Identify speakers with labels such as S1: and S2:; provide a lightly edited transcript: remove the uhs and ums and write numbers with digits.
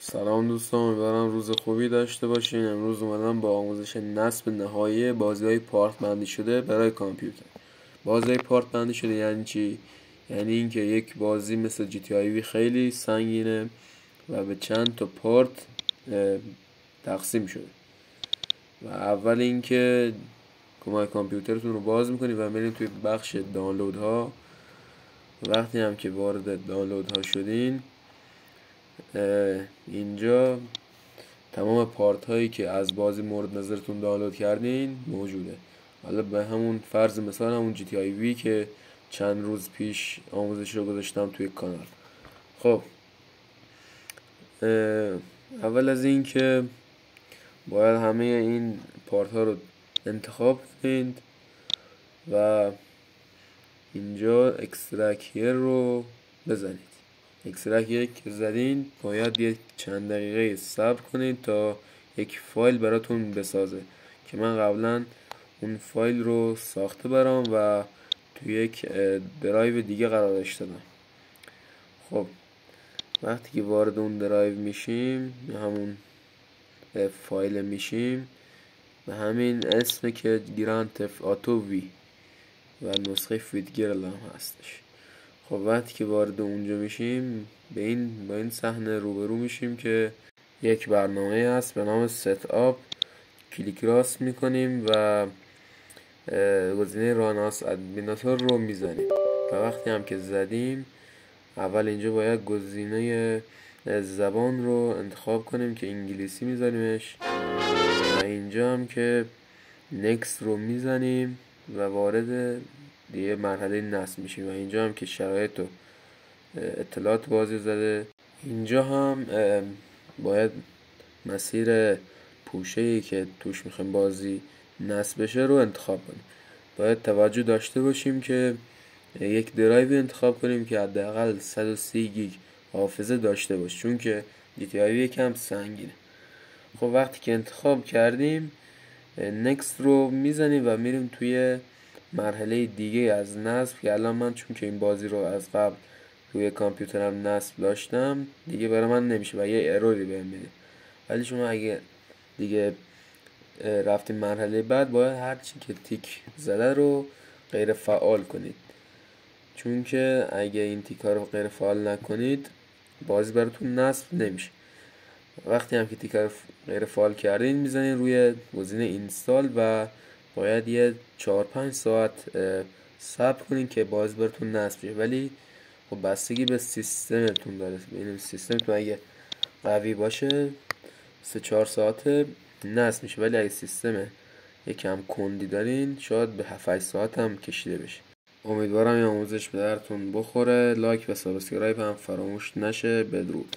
S1: سلام دوستان، امیدوارم روز خوبی داشته باشین. امروز اومدم با آموزش نصب نهایی بازی‌های پارت بندی شده برای کامپیوتر. بازی‌های پارت بندی شده یعنی چی؟ یعنی اینکه یک بازی مثل جی تی آی وی خیلی سنگینه و به چند تا پارت تقسیم شده. و اول اینکه کمک کامپیوترتون رو باز میکنید و میرین توی بخش دانلودها. وقتی هم که وارد دانلودها شدین، اینجا تمام پارت هایی که از بازی مورد نظرتون دانلود کردین موجوده. حالا به همون فرض مثال همون جی تی آی وی که چند روز پیش آموزش رو گذاشتم توی کانال. خب اول از این که باید همه این پارت ها رو انتخاب کنید و اینجا اکسترکت هیر رو بزنید. اکسترکت هیر که زدین باید یک چند دقیقه صبر کنید تا یک فایل براتون بسازه که من قبلا اون فایل رو ساخته برام و توی یک درایو دیگه قرارش دادم. خب وقتی که وارد اون درایو میشیم یا همون فایل میشیم به همین اسم که گراند تف آتو وی و نسخه فیدگرل هم هستش. خب وقتی که وارد اونجا میشیم با این صحنه روبرو میشیم که یک برنامه هست به نام ست آپ. کلیک راست میکنیم و گزینه راناس ادمیناتور رو میزنیم و وقتی هم که زدیم اول اینجا باید گزینه زبان رو انتخاب کنیم که انگلیسی میزنیمش و اینجا هم که نکست رو میزنیم و وارد دیگه مرحله نصب میشیم و اینجا هم که شرایط و اطلاعات بازی زده. اینجا هم باید مسیر پوشه‌ای که توش میخوایم بازی نصب بشه رو انتخاب کنیم. باید توجه داشته باشیم که یک درایو انتخاب کنیم که حداقل 130 گیگ حافظه داشته باشه، چون که جی تی آی وی یکم سنگینه. خب وقتی که انتخاب کردیم نکست رو میزنیم و میریم توی مرحله دیگه از نصب که الان من چون که این بازی رو از قبل روی کامپیوترم نصب داشتم دیگه برای من نمیشه و یه اروری بهم میده. ولی شما اگه دیگه رفتیم مرحله بعد باید هرچی که تیک زده رو غیر فعال کنید، چون که اگه این تیکا رو غیر فعال نکنید بازی براتون نصب نمیشه. وقتی هم که تیکا رو غیر فعال کردین میزنین روی گزینه اینستال و باید یه 4-5 ساعت صبر کنین که بازی براتون نصب شه. ولی خب بستگی به سیستمتون داره. این سیستمتون اگه قوی باشه 3-4 ساعت نصب میشه، ولی اگه سیستم یکم کندی دارین شاید به 7-8 ساعت هم کشیده بشه. امیدوارم این آموزش به درتون بخوره. لایک و سابسکرایب هم فراموش نشه. بدرود.